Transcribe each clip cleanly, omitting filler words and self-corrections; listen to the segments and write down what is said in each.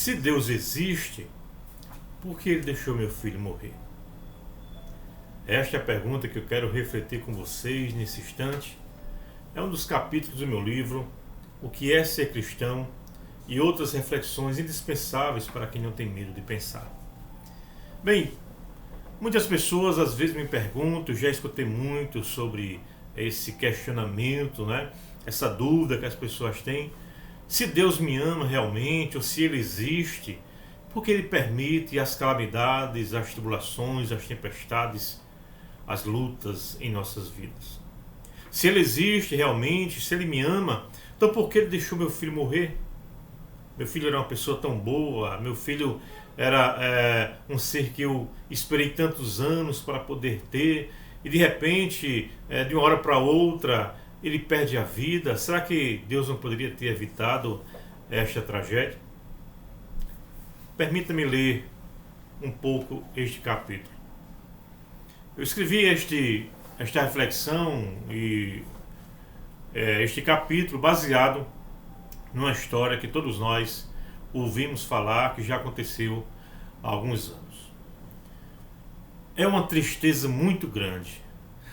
Se Deus existe, por que Ele deixou meu filho morrer? Esta é a pergunta que eu quero refletir com vocês nesse instante. É um dos capítulos do meu livro, O que é ser cristão, e outras reflexões indispensáveis para quem não tem medo de pensar. Bem, muitas pessoas às vezes me perguntam, já escutei muito sobre esse questionamento, essa dúvida que as pessoas têm, se Deus me ama realmente, ou se Ele existe, porque Ele permite as calamidades, as tribulações, as tempestades, as lutas em nossas vidas. Se Ele existe realmente, se Ele me ama, então por que Ele deixou meu filho morrer? Meu filho era uma pessoa tão boa, meu filho era um ser que eu esperei tantos anos para poder ter, e de repente, de uma hora para outra, ele perde a vida. Será que Deus não poderia ter evitado esta tragédia? Permita-me ler um pouco este capítulo. Eu escrevi esta reflexão e este capítulo baseado numa história que todos nós ouvimos falar, que já aconteceu há alguns anos. É uma tristeza muito grande.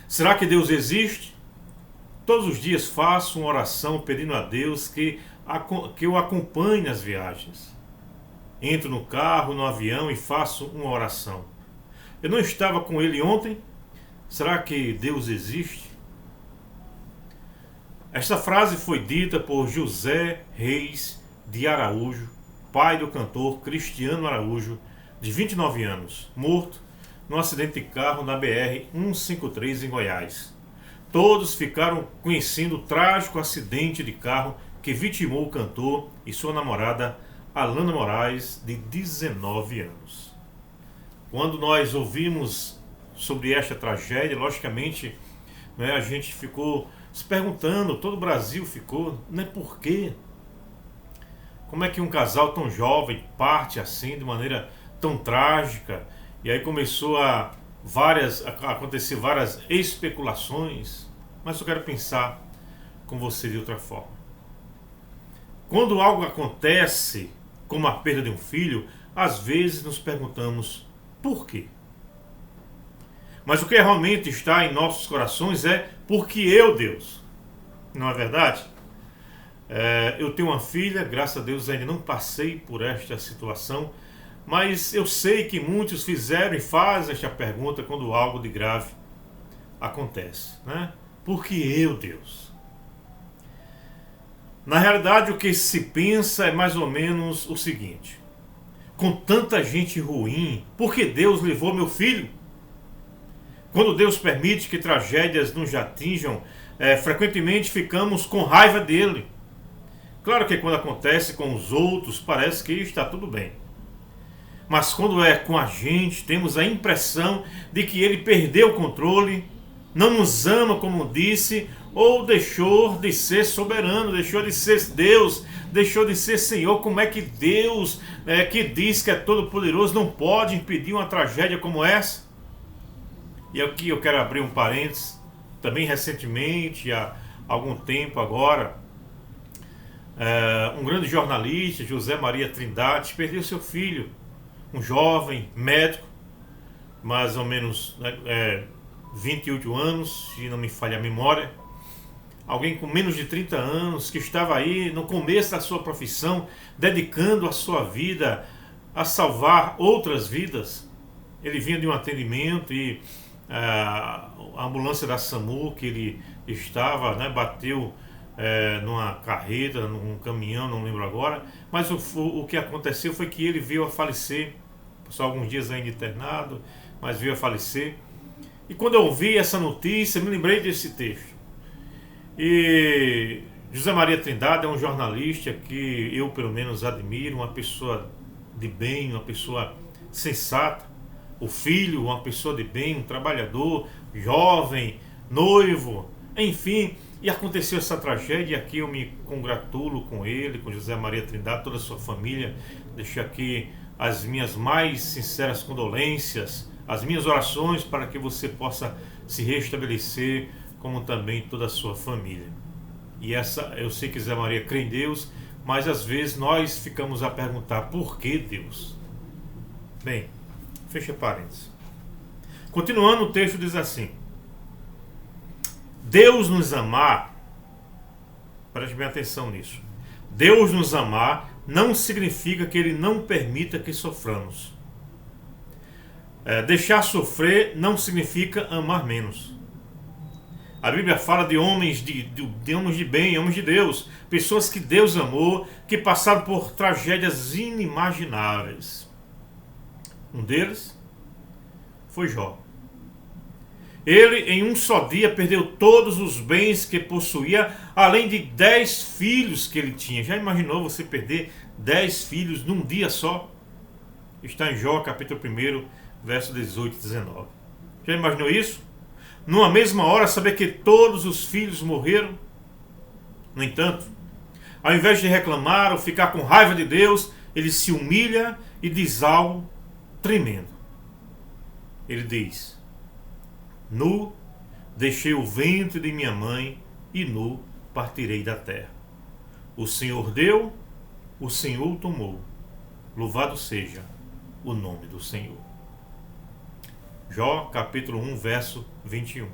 Será que Deus existe? Todos os dias faço uma oração pedindo a Deus que eu acompanhe nas viagens. Entro no carro, no avião e faço uma oração. Eu não estava com Ele ontem? Será que Deus existe? Esta frase foi dita por José Reis de Araújo, pai do cantor Cristiano Araújo, de 29 anos, morto num acidente de carro na BR-153 em Goiás. Todos ficaram conhecendo o trágico acidente de carro que vitimou o cantor e sua namorada Alana Moraes, de 19 anos. Quando nós ouvimos sobre esta tragédia, logicamente, a gente ficou se perguntando, todo o Brasil ficou, por quê? Como é que um casal tão jovem parte assim, de maneira tão trágica? E aí começou a acontecer várias especulações, mas eu quero pensar com você de outra forma. Quando algo acontece, como a perda de um filho, às vezes nos perguntamos por quê? Mas o que realmente está em nossos corações é porque eu, Deus. Não é verdade? Eu tenho uma filha, graças a Deus ainda não passei por esta situação, mas eu sei que muitos fizeram e fazem esta pergunta quando algo de grave acontece. Por que eu, Deus? Na realidade, o que se pensa é mais ou menos o seguinte: com tanta gente ruim, por que Deus levou meu filho? Quando Deus permite que tragédias nos atinjam, frequentemente ficamos com raiva dele. Claro que quando acontece com os outros, parece que está tudo bem. Mas quando é com a gente, temos a impressão de que ele perdeu o controle, não nos ama como disse, ou deixou de ser soberano, deixou de ser Deus, deixou de ser Senhor. Como é que Deus, que diz que é todo poderoso, não pode impedir uma tragédia como essa? E aqui eu quero abrir um parênteses. Também recentemente, há algum tempo agora, um grande jornalista, José Maria Trindade, perdeu seu filho, um jovem médico, mais ou menos 28 anos, se não me falha a memória. Alguém com menos de 30 anos, que estava aí no começo da sua profissão, dedicando a sua vida a salvar outras vidas. Ele vinha de um atendimento e a ambulância da SAMU que ele estava, bateu numa carreta, num caminhão, não lembro agora, mas o que aconteceu foi que ele veio a falecer, passou alguns dias ainda internado, mas veio a falecer. E quando eu ouvi essa notícia, me lembrei desse texto. E José Maria Trindade é um jornalista que eu pelo menos admiro, uma pessoa de bem, uma pessoa sensata. O filho, uma pessoa de bem, um trabalhador, jovem, noivo, enfim. E aconteceu essa tragédia, e aqui eu me congratulo com ele, com José Maria Trindade, toda a sua família. Deixo aqui as minhas mais sinceras condolências, as minhas orações para que você possa se restabelecer, como também toda a sua família. E eu sei que José Maria crê em Deus, mas às vezes nós ficamos a perguntar: por que Deus? Bem, fecha parênteses. Continuando, o texto diz assim: Deus nos amar, preste bem atenção nisso. Deus nos amar não significa que Ele não permita que soframos. Deixar sofrer não significa amar menos. A Bíblia fala de homens de homens de bem, homens de Deus, pessoas que Deus amou, que passaram por tragédias inimagináveis. Um deles foi Jó. Ele, em um só dia, perdeu todos os bens que possuía, além de 10 filhos que ele tinha. Já imaginou você perder 10 filhos num dia só? Está em Jó, capítulo 1, verso 18 e 19. Já imaginou isso? Numa mesma hora, saber que todos os filhos morreram? No entanto, ao invés de reclamar ou ficar com raiva de Deus, ele se humilha e diz algo tremendo. Ele diz: nu deixei o ventre de minha mãe e nu partirei da terra. O Senhor deu, o Senhor tomou. Louvado seja o nome do Senhor. Jó, capítulo 1, verso 21.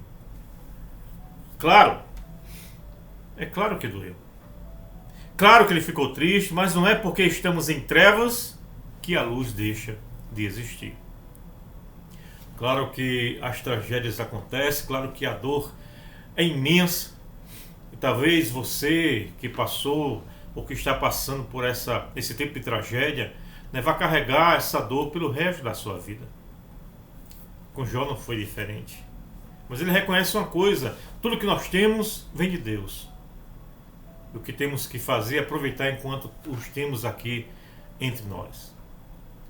Claro, é claro que doeu. Claro que ele ficou triste, mas não é porque estamos em trevas que a luz deixa de existir. Claro que as tragédias acontecem, claro que a dor é imensa. E talvez você que passou ou que está passando por esse tipo de tragédia, vai carregar essa dor pelo resto da sua vida. Com Jó não foi diferente. Mas ele reconhece uma coisa: tudo que nós temos vem de Deus. O que temos que fazer é aproveitar enquanto os temos aqui entre nós.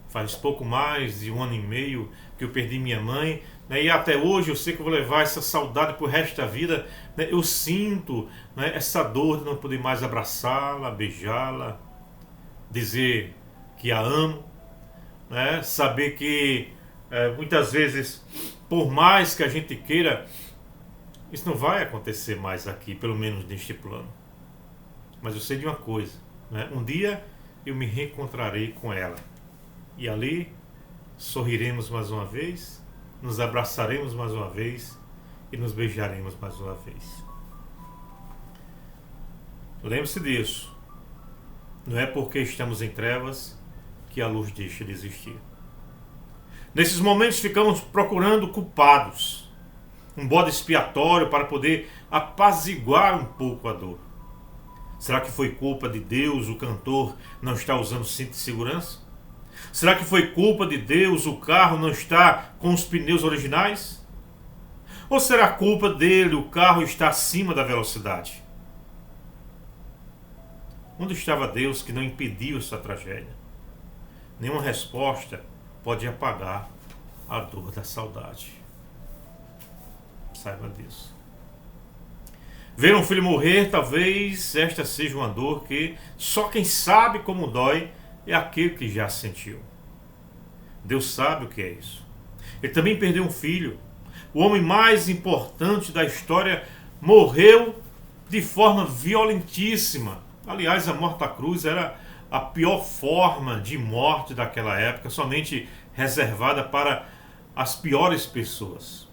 Faz pouco mais de 1 ano e meio que eu perdi minha mãe, e até hoje eu sei que eu vou levar essa saudade para o resto da vida. Eu sinto essa dor de não poder mais abraçá-la, beijá-la, dizer que a amo, saber que muitas vezes, por mais que a gente queira, isso não vai acontecer mais aqui, pelo menos neste plano. Mas eu sei de uma coisa, um dia eu me reencontrarei com ela. E ali sorriremos mais uma vez, nos abraçaremos mais uma vez e nos beijaremos mais uma vez. Lembre-se disso. Não é porque estamos em trevas que a luz deixa de existir. Nesses momentos ficamos procurando culpados, um bode expiatório para poder apaziguar um pouco a dor. Será que foi culpa de Deus o cantor não estar usando cinto de segurança? Será que foi culpa de Deus o carro não estar com os pneus originais? Ou será culpa dele o carro estar acima da velocidade? Onde estava Deus que não impediu essa tragédia? Nenhuma resposta pode apagar a dor da saudade. Saiba disso. Ver um filho morrer, talvez esta seja uma dor que só quem sabe como dói é aquele que já sentiu. Deus sabe o que é isso. Ele também perdeu um filho. O homem mais importante da história morreu de forma violentíssima. Aliás, a morte da cruz era a pior forma de morte daquela época, somente reservada para as piores pessoas.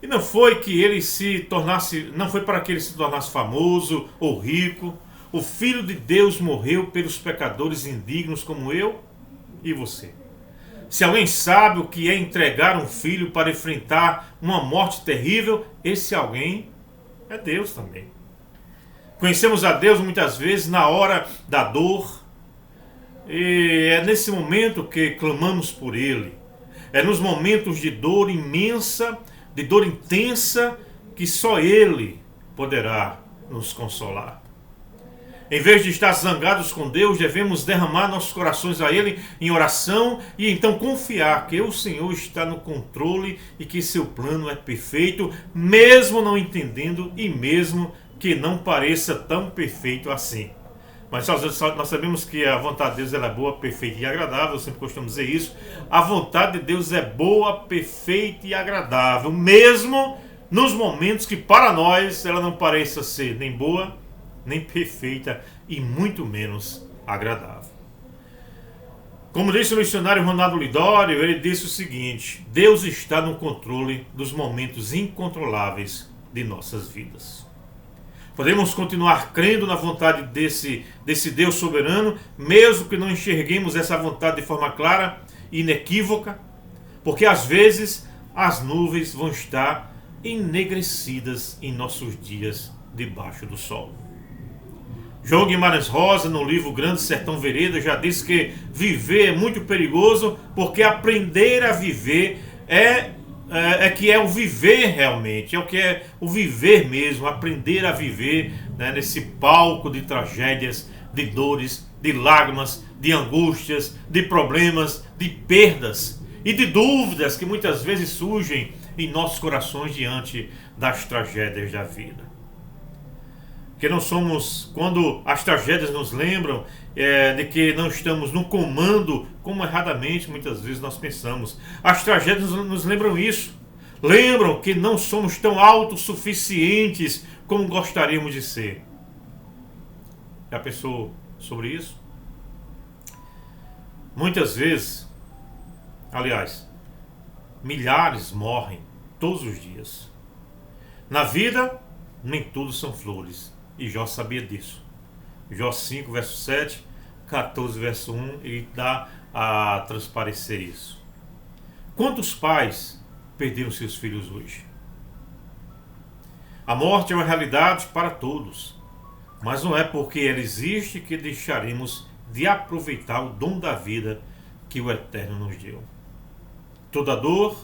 E não foi que ele se tornasse, não foi para que ele se tornasse famoso ou rico. O Filho de Deus morreu pelos pecadores indignos como eu e você. Se alguém sabe o que é entregar um filho para enfrentar uma morte terrível, esse alguém é Deus também. Conhecemos a Deus muitas vezes na hora da dor, e é nesse momento que clamamos por Ele. É nos momentos de dor imensa, de dor intensa, que só Ele poderá nos consolar. Em vez de estar zangados com Deus, devemos derramar nossos corações a Ele em oração e então confiar que o Senhor está no controle e que seu plano é perfeito, mesmo não entendendo e mesmo que não pareça tão perfeito assim. Mas nós sabemos que a vontade de Deus ela é boa, perfeita e agradável. Eu sempre costumo dizer isso. A vontade de Deus é boa, perfeita e agradável, mesmo nos momentos que para nós ela não pareça ser nem boa, nem perfeita e muito menos agradável. Como disse o missionário Ronaldo Lidório, ele disse o seguinte: Deus está no controle dos momentos incontroláveis de nossas vidas. Podemos continuar crendo na vontade desse Deus soberano, mesmo que não enxerguemos essa vontade de forma clara e inequívoca, porque às vezes as nuvens vão estar enegrecidas em nossos dias debaixo do sol. João Guimarães Rosa, no livro Grande Sertão Veredas, já disse que viver é muito perigoso, porque aprender a viver é o viver realmente, é o que é o viver mesmo, aprender a viver, né, nesse palco de tragédias, de dores, de lágrimas, de angústias, de problemas, de perdas e de dúvidas que muitas vezes surgem em nossos corações diante das tragédias da vida. Que não somos, quando as tragédias nos lembram de que não estamos no comando, como erradamente muitas vezes nós pensamos. As tragédias nos lembram isso. Lembram que não somos tão autossuficientes como gostaríamos de ser. Já pensou sobre isso? Muitas vezes, aliás, milhares morrem todos os dias. Na vida, nem tudo são flores. E Jó sabia disso. Jó 5, verso 7, 14, verso 1, ele dá a transparecer isso. Quantos pais perderam seus filhos hoje? A morte é uma realidade para todos, mas não é porque ela existe que deixaremos de aproveitar o dom da vida que o Eterno nos deu. Toda dor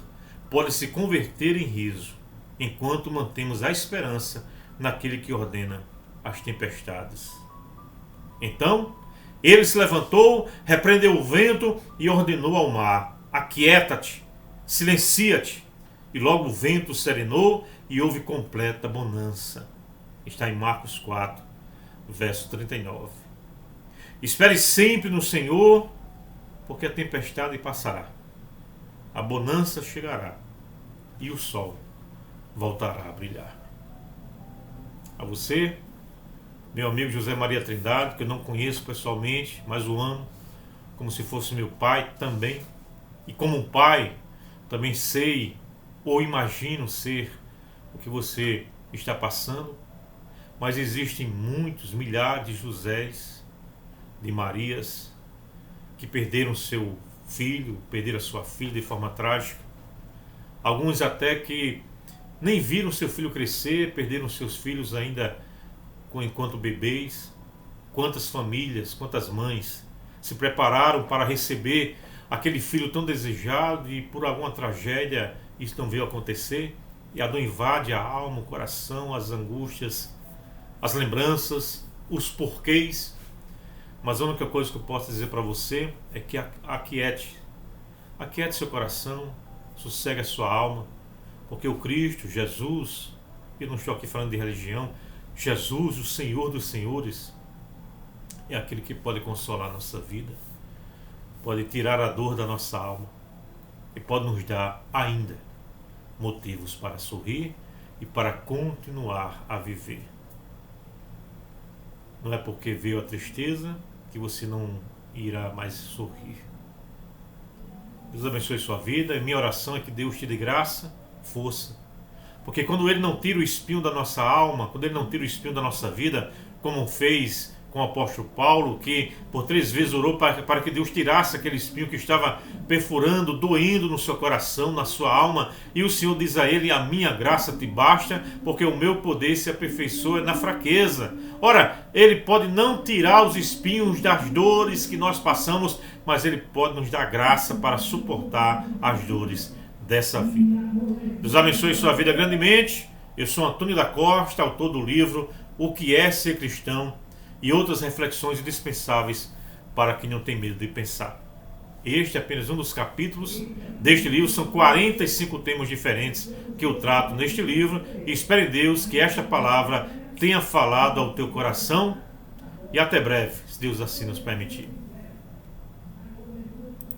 pode se converter em riso, enquanto mantemos a esperança naquele que ordena as tempestades. Então, ele se levantou, repreendeu o vento e ordenou ao mar: aquieta-te, silencia-te. E logo o vento serenou e houve completa bonança. Está em Marcos 4, verso 39. Espere sempre no Senhor, porque a tempestade passará, a bonança chegará e o sol voltará a brilhar. A você, meu amigo José Maria Trindade, que eu não conheço pessoalmente, mas o amo como se fosse meu pai também. E como um pai, também sei ou imagino ser o que você está passando. Mas existem muitos, milhares de Josés, de Marias, que perderam seu filho, perderam a sua filha de forma trágica. Alguns até que nem viram seu filho crescer, perderam seus filhos ainda enquanto bebês. Quantas famílias, quantas mães se prepararam para receber aquele filho tão desejado e por alguma tragédia isso não veio acontecer, e a dor invade a alma, o coração, as angústias, as lembranças, os porquês. Mas a única coisa que eu posso dizer para você é que aquiete seu coração, sossegue a sua alma, porque o Cristo, Jesus, eu não estou aqui falando de religião, Jesus, o Senhor dos Senhores, é aquele que pode consolar a nossa vida, pode tirar a dor da nossa alma e pode nos dar ainda motivos para sorrir e para continuar a viver. Não é porque veio a tristeza que você não irá mais sorrir. Deus abençoe sua vida, e minha oração é que Deus te dê graça, força, porque quando Ele não tira o espinho da nossa alma, quando Ele não tira o espinho da nossa vida, como fez com o apóstolo Paulo, que por 3 vezes orou para que Deus tirasse aquele espinho que estava perfurando, doendo no seu coração, na sua alma, e o Senhor diz a ele: a minha graça te basta, porque o meu poder se aperfeiçoa na fraqueza. Ora, Ele pode não tirar os espinhos das dores que nós passamos, mas Ele pode nos dar graça para suportar as dores dessa vida. Deus abençoe sua vida grandemente. Eu sou Antônio da Costa, autor do livro O que é Ser Cristão, e outras reflexões indispensáveis para quem não tem medo de pensar. Este é apenas um dos capítulos deste livro, são 45 temas diferentes que eu trato neste livro, e espero em Deus que esta palavra tenha falado ao teu coração, e até breve, se Deus assim nos permitir.